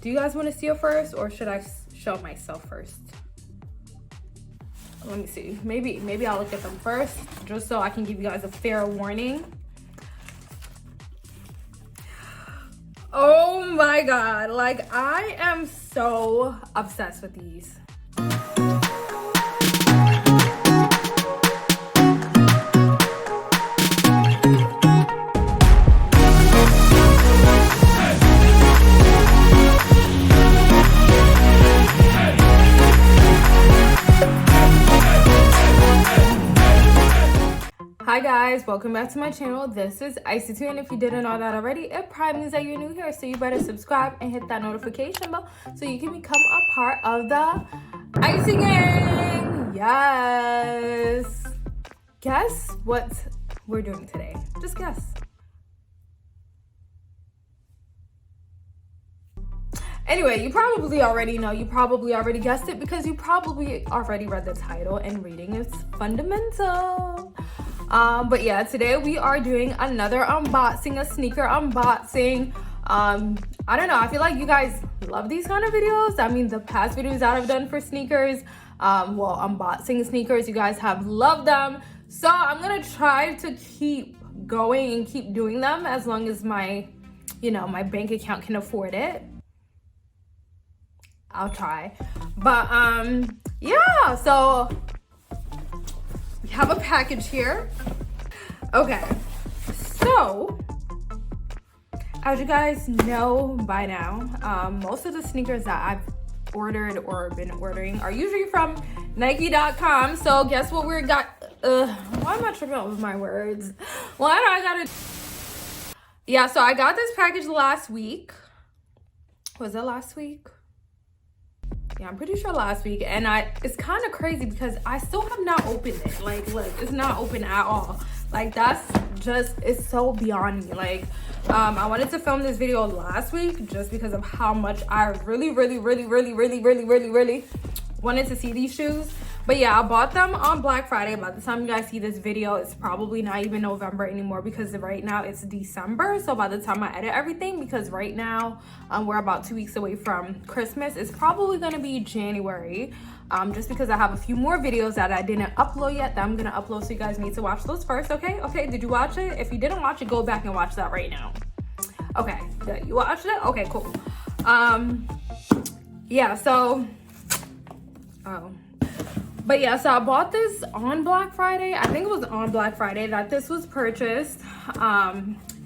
Do you guys want to see it first, or should I show myself first? Let me see. Maybe I'll look at them first, just so I can give you guys a fair warning. Oh my god, like I am so obsessed with these. Hi guys, welcome back to my channel. This is ICEY, and if you didn't know that already, it probably means that you're new here, so you better subscribe and hit that notification bell so you can become a part of the ICEY Gang. Yes. Guess what we're doing today? Just guess. Anyway, you probably already know, you probably already guessed it because you probably already read the title, and reading is fundamental. But yeah, today we are doing another unboxing, a sneaker unboxing. I don't know, I feel like you guys love these kind of videos. I mean, the past videos that I've done for sneakers, well, unboxing sneakers, you guys have loved them. So I'm gonna try to keep going and keep doing them as long as my, my bank account can afford it. I'll try. But yeah, so we have a package here. Okay, so as you guys know by now, most of the sneakers that I've ordered or been ordering are usually from Nike.com. So guess what we got? Why am I tripping up with my words? Why do I gotta? Yeah, so I got this package last week. Was it last week? Yeah, I'm pretty sure last week, and it's kind of crazy because I still have not opened it. Like, look, it's not open at all. Like, that's just, it's so beyond me. Like, I wanted to film this video last week just because of how much I really wanted to see these shoes. But yeah, I bought them on Black Friday. By the time you guys see this video, it's probably not even November anymore because right now it's December. So by the time I edit everything, because right now we're about 2 weeks away from Christmas, it's probably gonna be January. Just because I have a few more videos that I didn't upload yet that I'm gonna upload, so you guys need to watch those first. Okay, did you watch it? If you didn't watch it, go back and watch that right now. Okay, good. You watched it? Okay, cool. Yeah, so but yeah, so I bought this on Black Friday. I think it was on Black Friday that this was purchased.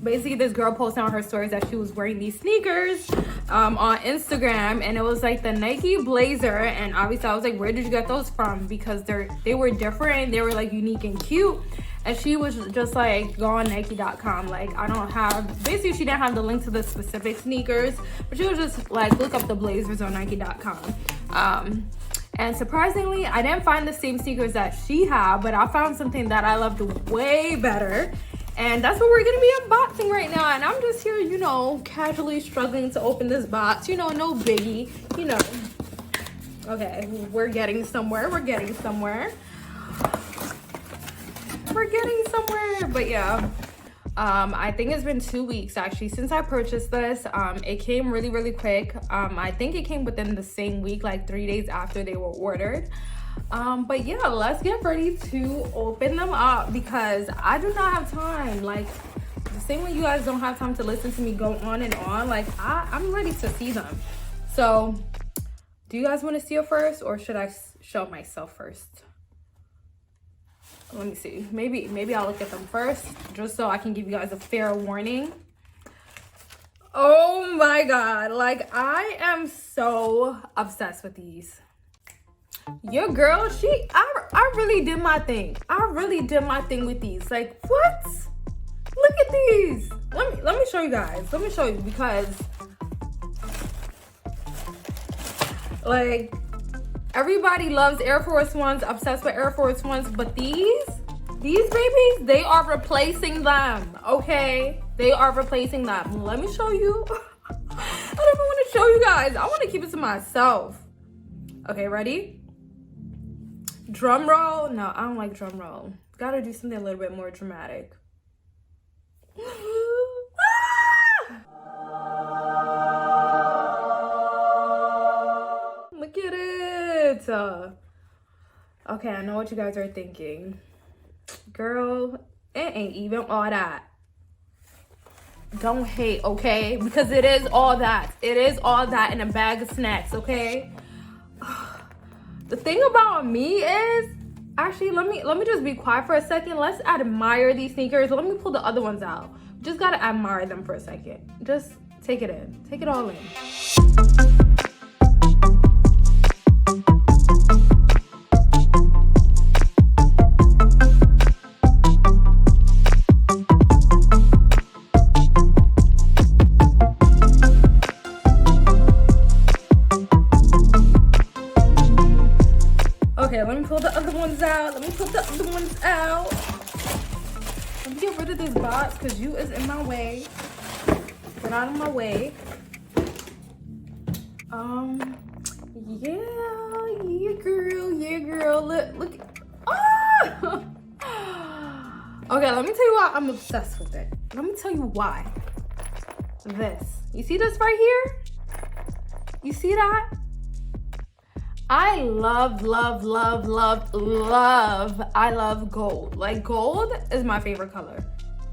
Basically, this girl posted on her stories that she was wearing these sneakers on Instagram, and it was like the Nike BLAZER. And obviously, I was like, where did you get those from? Because they were different, they were like unique and cute. And she was just like, go on Nike.com. Like, I don't have, basically she didn't have the link to the specific sneakers, but she was just like, look up the BLAZERs on Nike.com. And surprisingly, I didn't find the same sneakers that she had, but I found something that I loved way better. And that's what we're gonna be unboxing right now. And I'm just here, casually struggling to open this box. No biggie, Okay, we're getting somewhere. But yeah, I think it's been 2 weeks actually since I purchased this. It came really quick. I think it came within the same week, like 3 days after they were ordered. But yeah, let's get ready to open them up because I do not have time. Like, the same way you guys don't have time to listen to me go on and on, like I'm ready to see them. So do you guys want to see it first, or should I show myself first? Let me see. Maybe I'll look at them first just so I can give you guys a fair warning. Oh my god, like I am so obsessed with these. Your girl, I really did my thing. I really did my thing with these. Like, what? Look at these. Let me show you guys. Let me show you, because like, everybody loves Air Force Ones, obsessed with Air Force Ones, but these babies, they are replacing them, okay? They are replacing them. Let me show you. I don't even want to show you guys. I want to keep it to myself. Okay, ready? Drum roll. No, I don't like drum roll. Gotta do something a little bit more dramatic. to... Okay, I know what you guys are thinking. Girl, it ain't even all that. Don't hate, okay? Because it is all that. It is all that in a bag of snacks, okay? The thing about me is... Actually, let me just be quiet for a second. Let's admire these sneakers. Let me pull the other ones out. Just gotta admire them for a second. Just take it in. Take it all in. Okay, let me pull the other ones out. Let me put the other ones out. Let me get rid of this box because you is in my way. Get out of my way. Yeah, girl. Look. Ah! Okay, let me tell you why I'm obsessed with it. Let me tell you why. This. You see this right here? You see that? I love gold. Like, gold is my favorite color.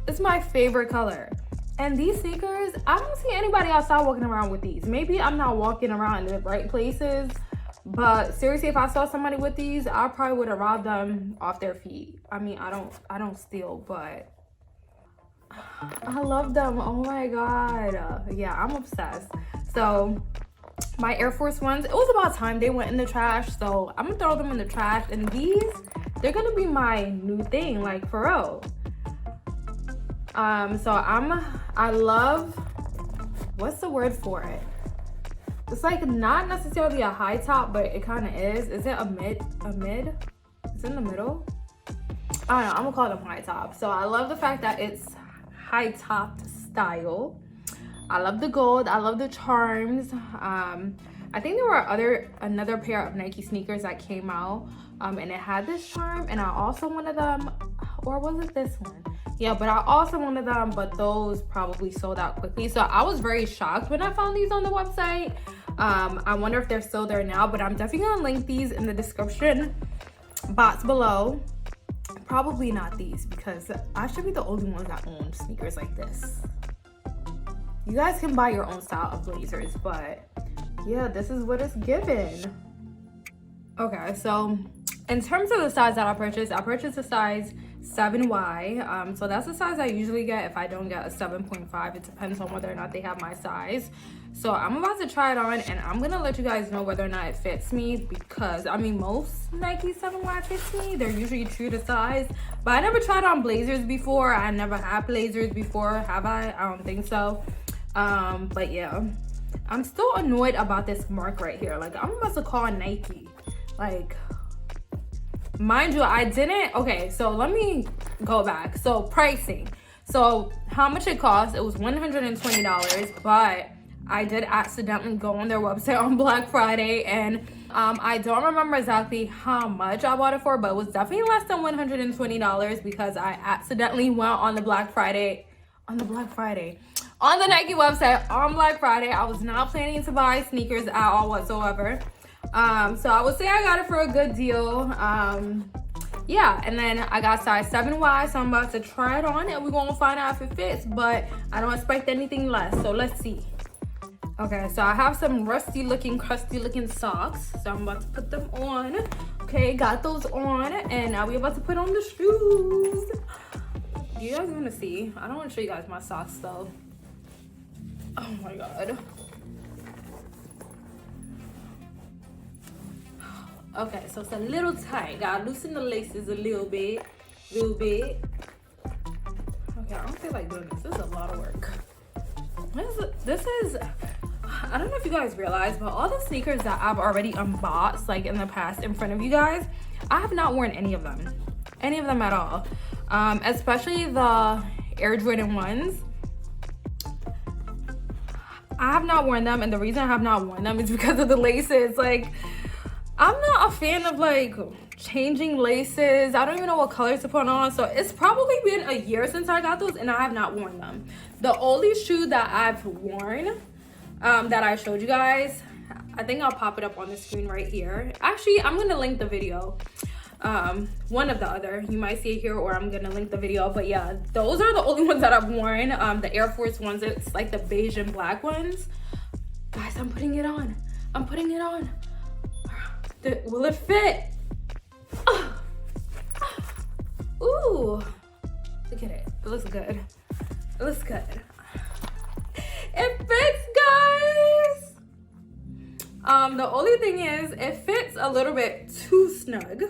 It's my favorite color. And these sneakers, I don't see anybody outside walking around with these. Maybe I'm not walking around in the right places, but seriously, if I saw somebody with these, I probably would have robbed them off their feet. I mean, I don't steal, but I love them. Oh my God. Yeah, I'm obsessed. So my Air Force Ones, it was about time they went in the trash, so I'm gonna throw them in the trash. And these, they're gonna be my new thing, like, for real. So I love, what's the word for it? It's like not necessarily a high top, but it kind of is. Is it a mid? It's in the middle. I don't know, I'm gonna call them high top. So I love the fact that it's high top style. I love the gold. I love the charms. I think there were another pair of Nike sneakers that came out, and it had this charm, and I also wanted them, or was it this one? Yeah, but I also wanted them, but those probably sold out quickly. So I was very shocked when I found these on the website. I wonder if they're still there now, but I'm definitely gonna link these in the description box below. Probably not these, because I should be the only one that owns sneakers like this. You guys can buy your own style of blazers, but yeah, this is what it's given. Okay, so in terms of the size that I purchased a size 7Y. So that's the size I usually get if I don't get a 7.5. It depends on whether or not they have my size. So I'm about to try it on, and I'm gonna let you guys know whether or not it fits me, because I mean, most Nike 7Y fits me. They're usually true to size, but I never tried on blazers before. I never had blazers before, have I? I don't think so. But yeah, I'm still annoyed about this mark right here. Like, I'm about to call Nike. Like, mind you, I didn't. Okay, so let me go back. So pricing. So how much it cost? It was $120, but I did accidentally go on their website on Black Friday, and I don't remember exactly how much I bought it for, but it was definitely less than $120 because I accidentally went on the Black Friday, on the Nike website on Black Friday. I was not planning to buy sneakers at all whatsoever. So I would say I got it for a good deal. Yeah, and then I got size 7Y, so I'm about to try it on, and we're gonna find out if it fits, but I don't expect anything less, so let's see. Okay, so I have some crusty looking socks, so I'm about to put them on. Okay, got those on, and now we're about to put on the shoes. Do you guys want to see? I don't want to show you guys my socks though. Oh my god. Okay, so it's a little tight. Gotta loosen the laces a little bit. Okay, I don't feel like doing this. This is a lot of work. This is, I don't know if you guys realize, but all the sneakers that I've already unboxed, like in the past, in front of you guys, I have not worn any of them at all. Especially the Air Jordan 1s. I have not worn them, and the reason I have not worn them is because of the laces. Like, I'm not a fan of like changing laces. I don't even know what colors to put on. So it's probably been a year since I got those, and I have not worn them. The only shoe that I've worn, that I showed you guys, I think I'll pop it up on the screen right here. Actually, I'm gonna link the video. One of the other, you might see it here, or I'm gonna link the video. But yeah, those are the only ones that I've worn. The Air Force ones, it's like the beige and black ones. Guys, I'm putting it on. I'm putting it on. Will it fit? Ooh, look at it. It looks good. It looks good. It fits, guys. The only thing is, it fits a little bit too snug.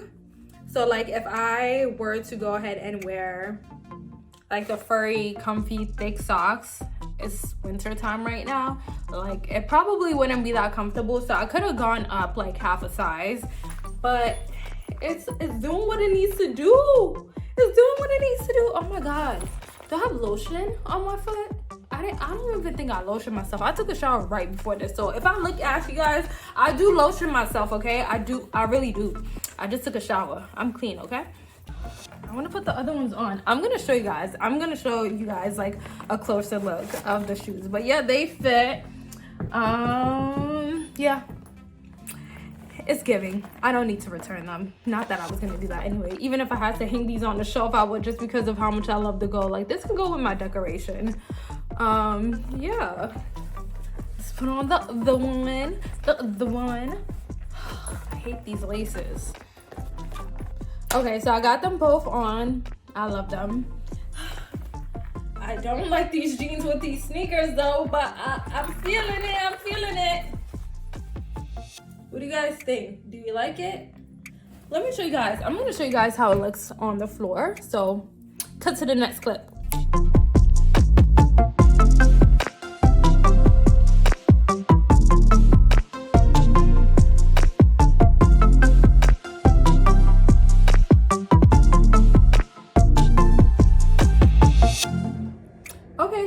So like if I were to go ahead and wear like the furry, comfy, thick socks, it's winter time right now, like it probably wouldn't be that comfortable. So I could have gone up like half a size, but it's doing what it needs to do. It's doing what it needs to do. Oh my God. Do I have lotion on my foot? I don't even think I lotion myself. I took a shower right before this. So if I look at you guys, I do lotion myself, okay? I really do. I just took a shower. I'm clean, okay? I want to put the other ones on. I'm going to show you guys. I'm going to show you guys like a closer look of the shoes. But yeah, they fit. Yeah. It's giving. I don't need to return them. Not that I was going to do that anyway. Even if I had to hang these on the shelf, I would, just because of how much I love the gold. Like this can go with my decoration. Yeah. Let's put on the one. I hate these laces. Okay, so I got them both on. I love them. I don't like these jeans with these sneakers though, but I'm feeling it. I'm feeling it. What do you guys think? Do you like it? Let me show you guys. I'm gonna show you guys how it looks on the floor. So cut to the next clip.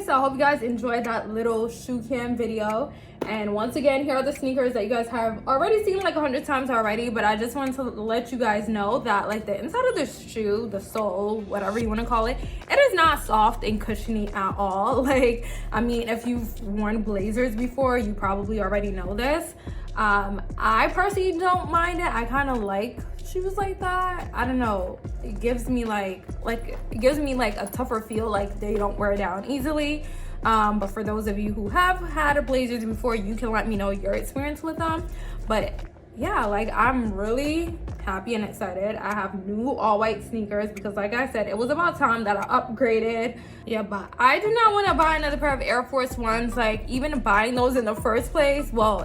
I hope you guys enjoyed that little shoe cam video. And once again, here are the sneakers that you guys have already seen like 100 times already, but I just wanted to let you guys know that like the inside of the shoe, the sole, whatever you want to call it, it is not soft and cushiony at all. Like, I mean, if you've worn Blazers before, you probably already know this. I personally don't mind it. I kind of like shoes like that. I don't know, it gives me like a tougher feel, like they don't wear down easily. But for those of you who have had a Blazers before, you can let me know your experience with them. But yeah, like I'm really happy and excited. I have new all white sneakers because like I said, it was about time that I upgraded. Yeah, but I do not want to buy another pair of Air Force Ones. Like even buying those in the first place, well,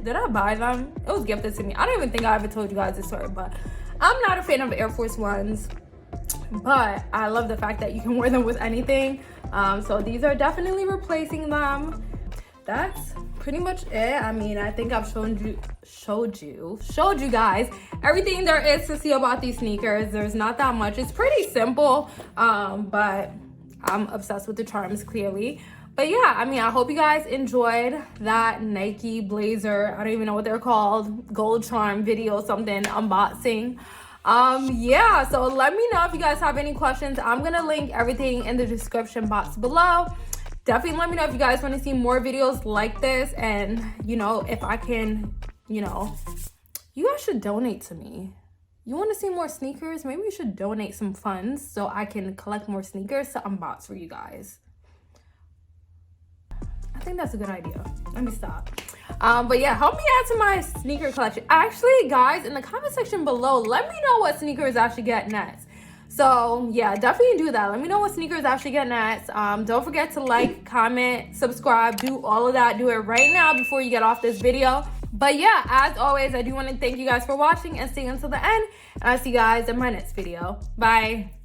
did I buy them? It was gifted to me. I don't even think I ever told you guys this story, but I'm not a fan of Air Force Ones, but I love the fact that you can wear them with anything. So these are definitely replacing them. That's pretty much it. I mean, I think I've showed you guys everything there is to see about these sneakers. There's not that much. It's pretty simple, but I'm obsessed with the charms, clearly. But yeah, I mean, I hope you guys enjoyed that Nike Blazer, I don't even know what they're called, gold charm video, something, unboxing. Yeah, so let me know if you guys have any questions. I'm gonna link everything in the description box below. Definitely let me know if you guys want to see more videos like this, and you know, if I can, you know, you guys should donate to me. You want to see more sneakers? Maybe you should donate some funds so I can collect more sneakers to unbox for you guys. I think that's a good idea. Let me stop. But yeah, help me add to my sneaker collection. Actually, guys, in the comment section below, let me know what sneakers actually get next. So yeah, definitely do that. Let me know what sneakers actually get next. Don't forget to like, comment, subscribe, do all of that. Do it right now before you get off this video. But yeah, as always, I do want to thank you guys for watching and staying until the end. And I'll see you guys in my next video. Bye.